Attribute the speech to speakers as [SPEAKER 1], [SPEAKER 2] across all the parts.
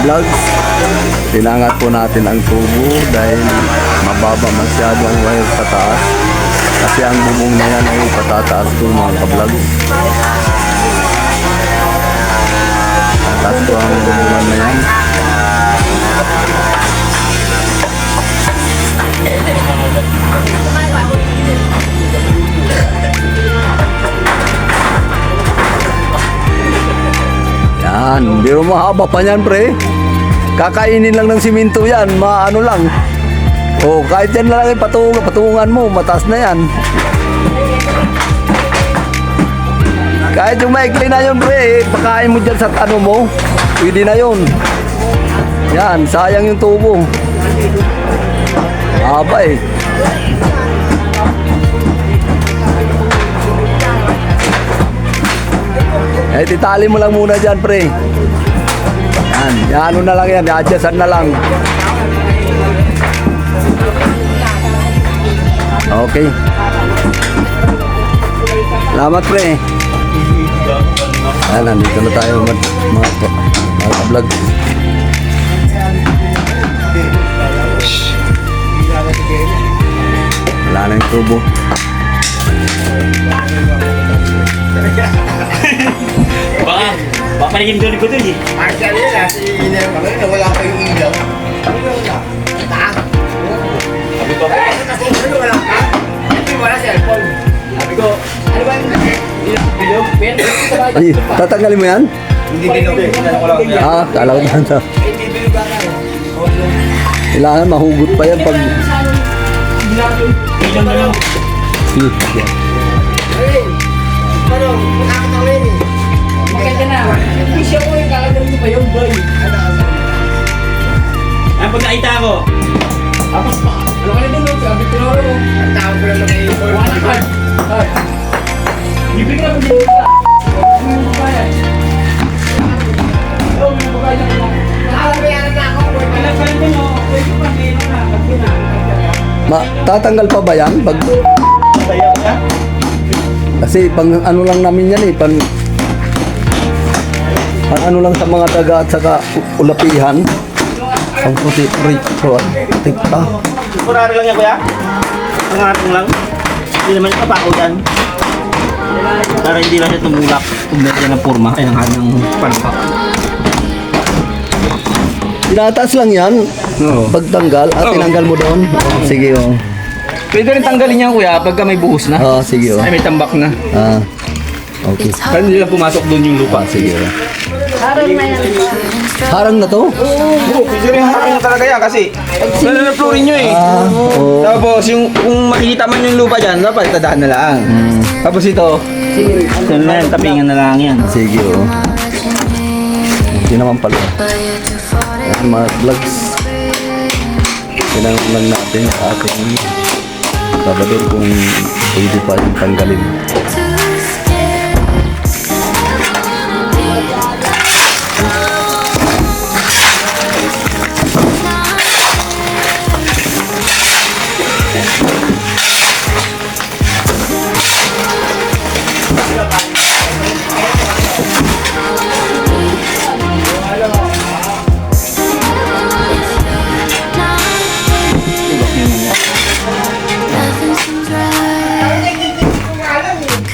[SPEAKER 1] vlogs, tinangat po natin ang tubo dahil mababa masyado ang wire sa taas. Kasi ang bubong na yan ay patataas po mga ka-vlogs. Tataas po ang bubungan na yan. Yan, hindi mo mahaba pa yan pre. Kakainin lang ng siminto yan, maano lang. O kahit yan lang yung patungan mo, mataas na yan. Kahit yung maikli na yun pre, pakain mo dyan sa ano mo, pwede na yun. Yan, sayang yung tubo. Haba eh. Eh, titali mo lang muna dyan, pre. Yan, ano na lang yan, i-adjustan na lang. Okay. Salamat, pre. Yan, nandito na tayo mga vlog. Wala na yung tubo.
[SPEAKER 2] Baka panigin doon ko doon eh.
[SPEAKER 3] Actually, kasi wala pa yung ilaw.
[SPEAKER 2] Sabi ko,
[SPEAKER 3] Wala pa. Hindi wala cellphone.
[SPEAKER 2] sabi ko, ano ba yung bilog?
[SPEAKER 1] Ay, tatanggalin mo yan?
[SPEAKER 3] Hindi bilog.
[SPEAKER 1] Ah, kala ko na ito.
[SPEAKER 3] Hindi bilog ka na.
[SPEAKER 1] Kailangan mahugot pa yan pag...
[SPEAKER 2] Bilog na lang.
[SPEAKER 3] Ay, pero nakakita ko yun eh.
[SPEAKER 2] Maganda na. Hindi siya ko yung kakagaling ko pa yung boy. Ay, pag nakita ko. Tapos pa. Ano ka na doon? Sabi ko na rin.
[SPEAKER 3] Ang tawag ko lang mga import.
[SPEAKER 2] Wala ka. Libre ka na pag-ibig ka. May mababayan. Oo, may mababayan na.
[SPEAKER 3] Nakakabayaran na ako.
[SPEAKER 2] Wala pa rin mo. Pwede pa meron na. Pag na.
[SPEAKER 1] Tatanggal pa ba yan? Pag...
[SPEAKER 2] Sayaw ka?
[SPEAKER 1] Kasi pang ano lang namin yan eh, pang ano lang sa mga taga at saka ulapihan. Ang puti rito, tikta.
[SPEAKER 2] Kurari lang yan kuya? Ang ating lang? Hindi naman yung kapako dyan. Para hindi lang siya tumulak. Tumulak yan ng purma. Ay, ang hanang palpak.
[SPEAKER 1] Tinataas lang yan.
[SPEAKER 2] Oo.
[SPEAKER 1] Pagtanggal, at tinanggal mo doon. Sige oh.
[SPEAKER 2] Pwede rin tanggalin yan kuya pagka may buhos na.
[SPEAKER 1] Sige oh.
[SPEAKER 2] Ay, may tambak na.
[SPEAKER 1] Okay.
[SPEAKER 2] Para hindi lang pumasok doon yung lupa.
[SPEAKER 1] Sige oh.
[SPEAKER 4] Harang na yan.
[SPEAKER 1] Harang na to?
[SPEAKER 2] Oo, pwede rin harang talaga yan kasi nalalaplurin nyo eh.
[SPEAKER 1] Oo.
[SPEAKER 2] Tapos yung kung makikita man yung lupa dyan, dapat tadaan na lang. Tapos ito, ito na yan, tapingan na lang yan.
[SPEAKER 1] Sige oh. Hindi naman pala. Ayan mga vlogs. Tinanong lang natin sa ating Salvador kung pwede pa yung tanggalin.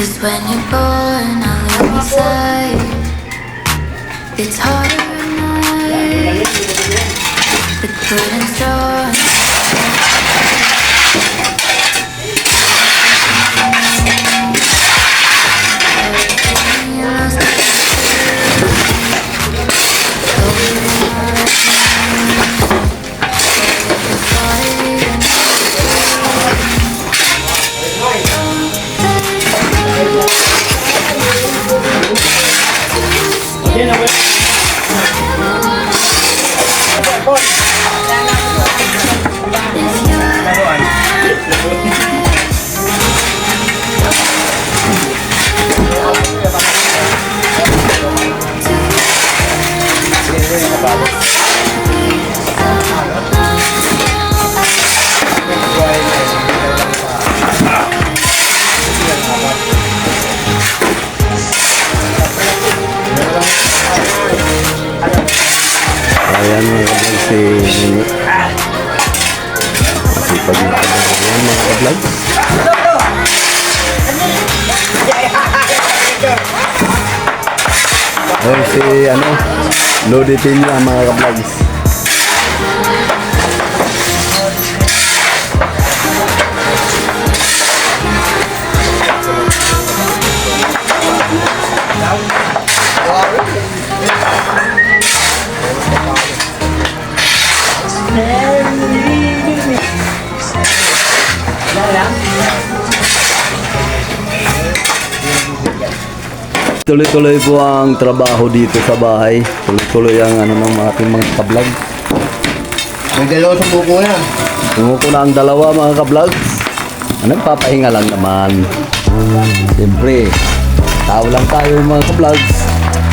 [SPEAKER 4] Cause when you're born, I live inside. It's harder at night. The curtains drawn.
[SPEAKER 1] Ayun si Lodi Tilla mga ka-vlogs. Tuloy-tuloy po ang trabaho dito sa bahay. Tuloy-tuloy ang ng mga ating mga ka-vlog.
[SPEAKER 3] May dalawa sa buko na.
[SPEAKER 1] Tumuko na ang dalawa mga ka-vlogs. Nagpapahinga lang naman. Siyempre, tao lang tayo mga ka-vlogs.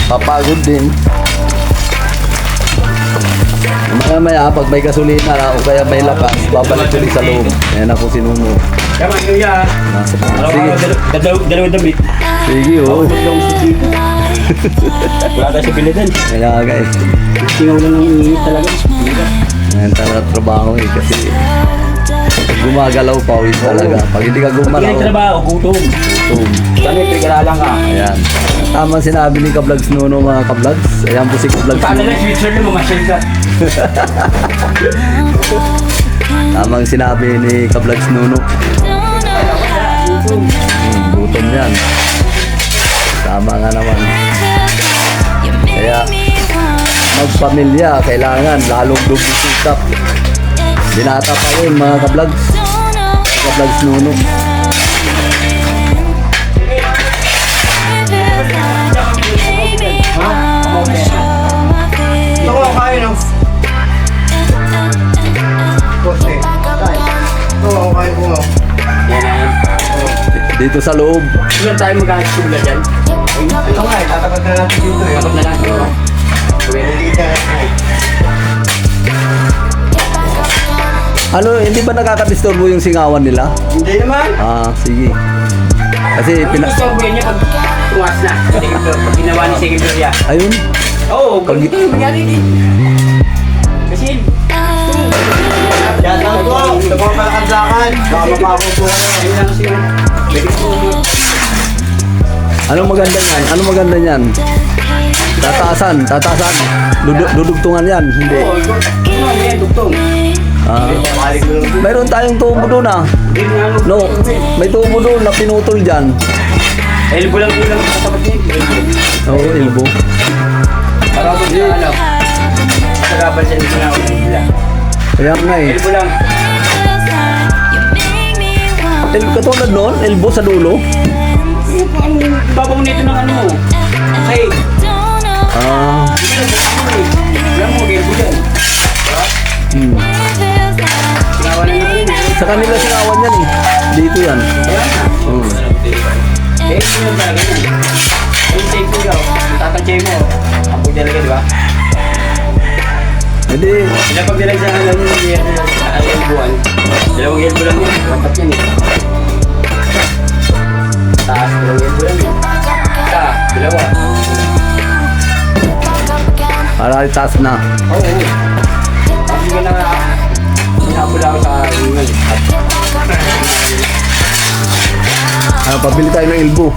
[SPEAKER 1] Papagod din. Maya pag may gasolina o kaya may lakas, babalik ulit sa loob. Ayan ako si Nuno.
[SPEAKER 2] Kaya mga ya.
[SPEAKER 1] Nasa
[SPEAKER 2] Sige. Dalawang damit.
[SPEAKER 1] Sige, oh.
[SPEAKER 2] Wala tayo sa pilitan.
[SPEAKER 1] Kaya guys,
[SPEAKER 2] Singaw lang ng init talaga.
[SPEAKER 1] ayan talaga trabaho kasi pag gumagalaw pawis talaga. Pag hindi ka
[SPEAKER 2] Pag
[SPEAKER 1] gumalaw,
[SPEAKER 2] trabaho, gutom.
[SPEAKER 1] gutom.
[SPEAKER 2] Sana ipigalalang ka.
[SPEAKER 1] Ayan. Tama sinabi ni Ka-Vlogs Nuno mga Ka-Vlogs. Ayan po si Ka-Vlogs
[SPEAKER 2] Paano
[SPEAKER 1] Nuno.
[SPEAKER 2] lang, Switzerland, mamasyal ka.
[SPEAKER 1] Tamang sinabi ni Ka-Vlogs Nuno. Gutom yan. Tama nga naman. Kaya magpamilya kailangan lalong dubusukap. Binata pa rin mga Ka-Vlogs. Ka-Vlogs Nuno.
[SPEAKER 3] Ito ko ang kain ng poste. Ito ang kain ko.
[SPEAKER 1] Dito sa loob.
[SPEAKER 2] Ilan tayo magkakasula dyan?
[SPEAKER 3] Ito nga eh, tatapat na natin dito eh.
[SPEAKER 2] Kapag na lang.
[SPEAKER 3] Hindi ka
[SPEAKER 1] Hindi ba nakakadisturbo yung singawan nila?
[SPEAKER 3] Hindi naman.
[SPEAKER 1] Ah, sige. Kasi
[SPEAKER 2] Gusto ko niya pag tuwas na. Pag ginawa ni Sige Gloria.
[SPEAKER 1] ayun.
[SPEAKER 2] Oo,
[SPEAKER 1] Pag-
[SPEAKER 2] ganito yung mangyari din. Kasi,
[SPEAKER 3] Yan lang po. Ito po ang kalakadlakan. Baka mapapupo ka
[SPEAKER 2] ayun lang kasi yun. Pwede ko
[SPEAKER 1] Anong maganda niyan? Anong maganda niyan? Tataasan. Dudugtungan yan. Hindi.
[SPEAKER 2] Oo, may duktong.
[SPEAKER 1] Ah. Mayroon tayong tubo doon ah.
[SPEAKER 2] Hindi nga ano.
[SPEAKER 1] No, may tubo doon na pinutol dyan.
[SPEAKER 2] Elbow lang kulang sa tapat niya. Elbow.
[SPEAKER 1] Oo, elbow.
[SPEAKER 2] Para ako siya alam. Sarapan siya dito na ako nila.
[SPEAKER 1] Kaya nga eh.
[SPEAKER 2] Elbow lang.
[SPEAKER 1] Katulad noon, elbow sa dulo.
[SPEAKER 2] Babaw nito ng ano. Hey,
[SPEAKER 1] Ah.
[SPEAKER 2] alam mo, elbow yan.
[SPEAKER 1] Hmm.
[SPEAKER 2] Sinawa na naman yun.
[SPEAKER 1] Sa kanila singawan yan eh. Dito yan.
[SPEAKER 2] Kaya na.
[SPEAKER 1] Hmm.
[SPEAKER 2] Eh, ito yung talaga yan. Yung tape ko daw, yung tatansya mo, apoy talaga, di ba?
[SPEAKER 1] Hindi.
[SPEAKER 2] Pag nilag sa kanan yung buwan, dalawang elbow lang yun, dapat yan eh. Taas, dalawang elbow lang yun. Isa, dalawa.
[SPEAKER 1] Para itaas na.
[SPEAKER 2] Oo. Tapos yun na hinapula ako sa ingal.
[SPEAKER 1] Pabili tayo ng elbow.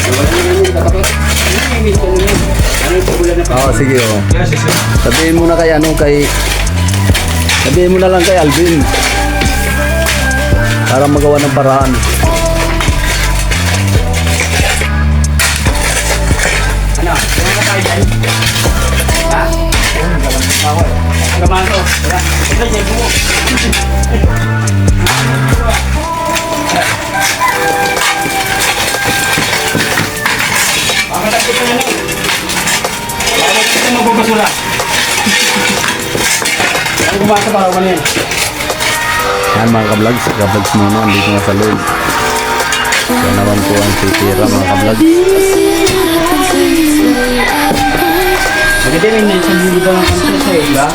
[SPEAKER 2] Wala naman yun, dapat yun. Minsan yun. Ano yung pabulan na pa?
[SPEAKER 1] Oo, sige oh. Sabihin mo na Sabihin mo na lang kay Alvin. Para magawa ng paraan.
[SPEAKER 2] Ano? Ano na tayo dyan? Ha? Bawal. Gamahan to. Wala. Ito, dyan mo. Pakatapos ko na lang. Bakit ito magbabasura? Ang gumasa para ko yan.
[SPEAKER 1] Yan mga ka-vlogs. Ka-vlogs muna. Andito na sa loob. Yan naman po ang titira mga ka-vlogs.
[SPEAKER 2] Maganda rin sa mga ibang kanto sa iba.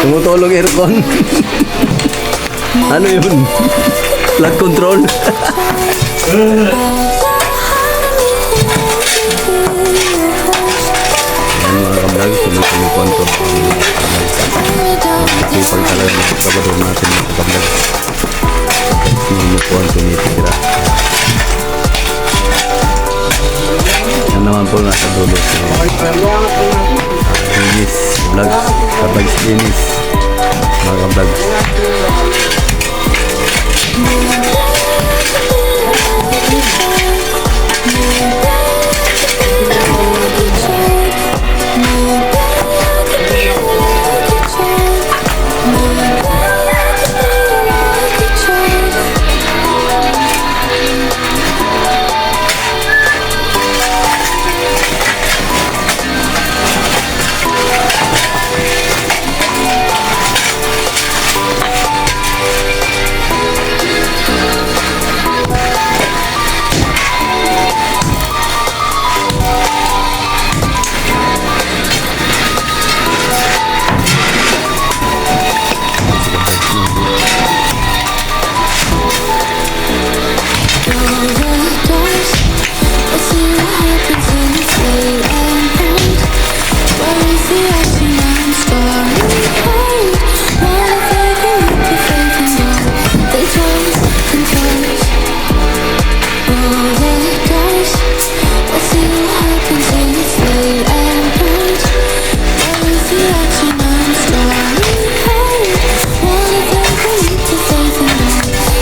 [SPEAKER 1] Tumutulog aircon. Ano yun? Flood control. Ayan mga kablog, tuloy-tuloy po ang sipag talaga ng sabador natin mga kablog. Hindi po ang tumitira. Yan naman po nasa dulo. Linis, vlog, kabags linis mga kablog.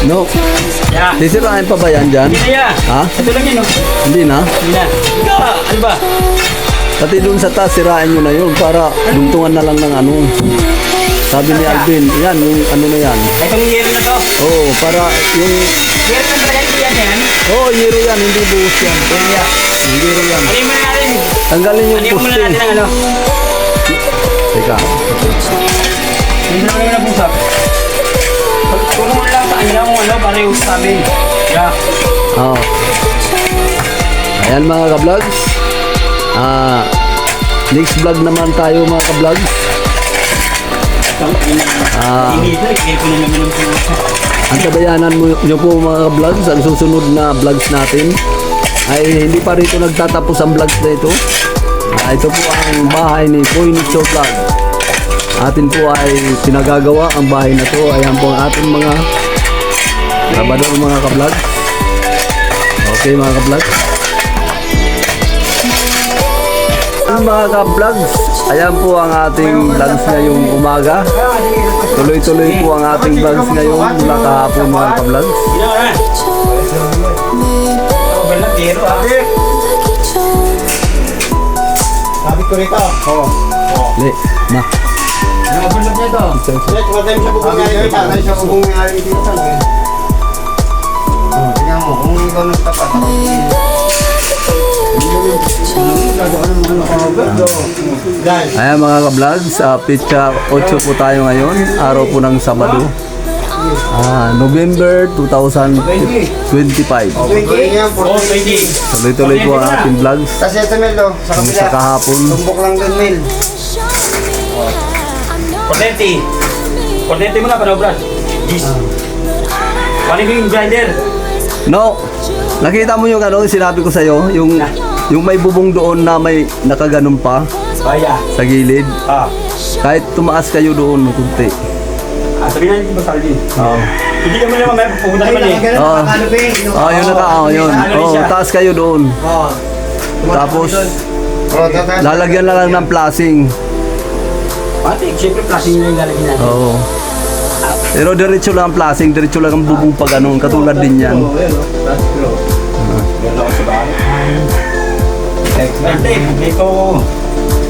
[SPEAKER 1] No,
[SPEAKER 2] Yeah.
[SPEAKER 1] sisirain pa ba yan dyan?
[SPEAKER 2] Hindi na.
[SPEAKER 1] Ha?
[SPEAKER 2] Ito lang yun, no?
[SPEAKER 1] Hindi na?
[SPEAKER 2] Hindi na. Ika, ano ba?
[SPEAKER 1] Pati dun sa taas, sirain nyo na yun para duntungan na lang ng ano. Sabi ni Alvin, yan, yung ano na yan.
[SPEAKER 2] Itong yero na to.
[SPEAKER 1] Oo, para yung...
[SPEAKER 2] Yero na talaga ito yan.
[SPEAKER 1] Oo, yero yan, hindi buhos yan.
[SPEAKER 2] Yeah.
[SPEAKER 1] Hindi yero yan.
[SPEAKER 2] Ano yung muna natin?
[SPEAKER 1] Tanggalin yung
[SPEAKER 2] Ano yung muna
[SPEAKER 1] poste.
[SPEAKER 2] natin ng ano?
[SPEAKER 1] Teka.
[SPEAKER 2] Hindi na naman nabusap. Tulong mo lang sa kanila kung ano, para yung sabi. Yeah.
[SPEAKER 1] Oo. Ayan mga ka-vlogs. Next vlog naman tayo mga ka-vlogs.
[SPEAKER 2] Hindi ito, ikay ko na naman ng puso.
[SPEAKER 1] Ang kabayanan nyo po mga vlogs, ang susunod na vlogs natin ay hindi pa rito nagtatapos ang vlogs na ito. Ito po ang bahay ni Poinitso Vlog. Atin po ay pinagagawa ang bahay na to. Ayan po ang ating mga trabador mga ka-vlogs. Okay mga ka-vlogs. Mga ka-vlogs, ayan po ang ating vlogs ngayong umaga. Tuloy-tuloy po ang ating vlogs ngayon mula kahapon mga ka-vlogs.
[SPEAKER 2] Hindi na ka na. Balat, yero ah.
[SPEAKER 3] Sabi ko rito. Oo.
[SPEAKER 1] Le, ma.
[SPEAKER 2] Balat niya to.
[SPEAKER 3] Let's matay sa bubong nga rin. Tatay sa bubong nga rin dito. Tingnan mo, kung ikaw nagtapat ako. Guys,
[SPEAKER 1] Ayan mga ka-vlogs, sa pitsa 8 po tayo ngayon, araw po ng Sabado. November 2025.
[SPEAKER 3] tuloy niya,
[SPEAKER 2] Oh, 20.
[SPEAKER 1] Tuloy-tuloy po ang ating vlogs
[SPEAKER 3] Kasi ito Mel, sa
[SPEAKER 1] sa
[SPEAKER 3] kabila.
[SPEAKER 1] kahapon.
[SPEAKER 3] Tumbok lang dun Mel.
[SPEAKER 2] 40. 40 mo na, para Brad. Jeez. Paano yung grinder?
[SPEAKER 1] No, nakita mo yung ano, sinabi ko sa'yo, yung may bubong doon na may nakaganon pa
[SPEAKER 2] Baya.
[SPEAKER 1] sa gilid.
[SPEAKER 2] Ah.
[SPEAKER 1] Kahit tumaas kayo doon ng kunti.
[SPEAKER 2] Sabihin natin ba Salvin?
[SPEAKER 1] Oo.
[SPEAKER 2] Hindi ka muna mamaya, pupunta naman eh.
[SPEAKER 1] Oo. Yun yun. Taas kayo doon. Tapos, lalagyan na lang ng plasing.
[SPEAKER 2] Pati, siyempre flashing nyo yung lalagyan natin.
[SPEAKER 1] Oo. Pero diretso lang ang plasing, diretso lang ang bubong pa ganun. Katulad din yan.
[SPEAKER 2] Bante, ito.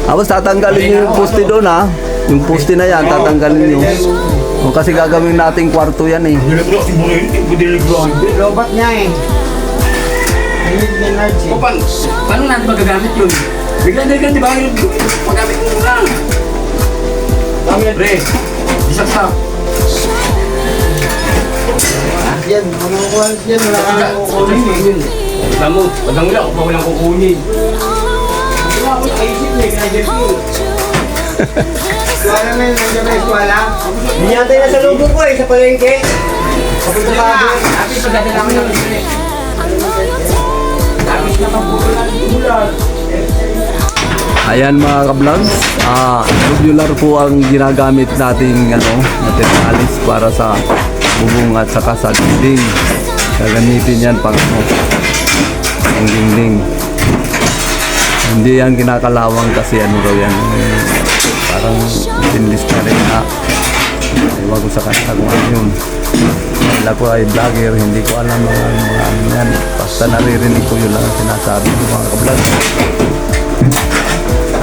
[SPEAKER 1] Tapos tatanggalin nyo yung poste doon ha. Yung poste na yan, tatanggalin nyo. O, kasi gagawin nating kwarto yan eh.
[SPEAKER 3] Lobat niya eh. Need ni large eh.
[SPEAKER 2] Paano natin magagamit yun? Bigla-bigla, di ba? Magamit mo lang. Dami yan, pre. Isaksak.
[SPEAKER 3] Yan, mamukuha yan. Wala ka nang kukunin eh.
[SPEAKER 2] Alam mo, wadang wala, kung walang kukunin. Wala ako nakaisip na, kinajer ko.
[SPEAKER 3] Wala na yun, nandiyan na eskwala. Hindi yata yung nasa lubong ko eh, sa palengke. Papunta pa ako.
[SPEAKER 2] Sabi, pagdadala ko ng libre.
[SPEAKER 1] Ayan mga ka-vlogs, tubular po ang ginagamit nating materialis para sa bubong at saka sa dingding. Gagamitin yan pang ang dingding. Hindi yan kinakalawang kasi raw yan. Parang tinlis na rin na. Ewan ko sa kanila kung ano yun. Dahil ako ay vlogger, hindi ko alam mga ano yan. Basta naririnig ko yun lang ang sinasabi ko mga ka-vlogs.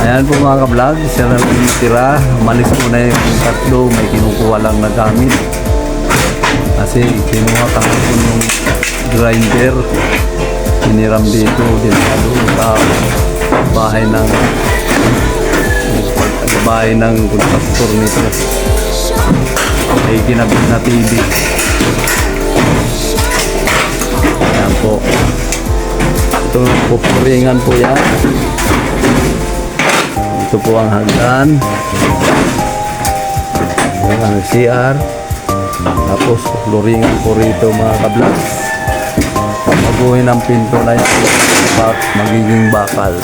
[SPEAKER 1] Ayan po mga ka-vlog, siya lang tira. Umalis muna yung tatlo, may kinukuha lang na gamit. Kasi kinuha kahapon yung grinder. Hiniram dito, dinalo sa bahay ng kontraktor nito. Ay kinabit na TV. Ayan po. Ito pupuringan po yan. Ito po ang hagdan. Ito ang CR. Tapos luringan po rito mga ka-vlog. Maguhin ang pinto na yan. Magiging bakal.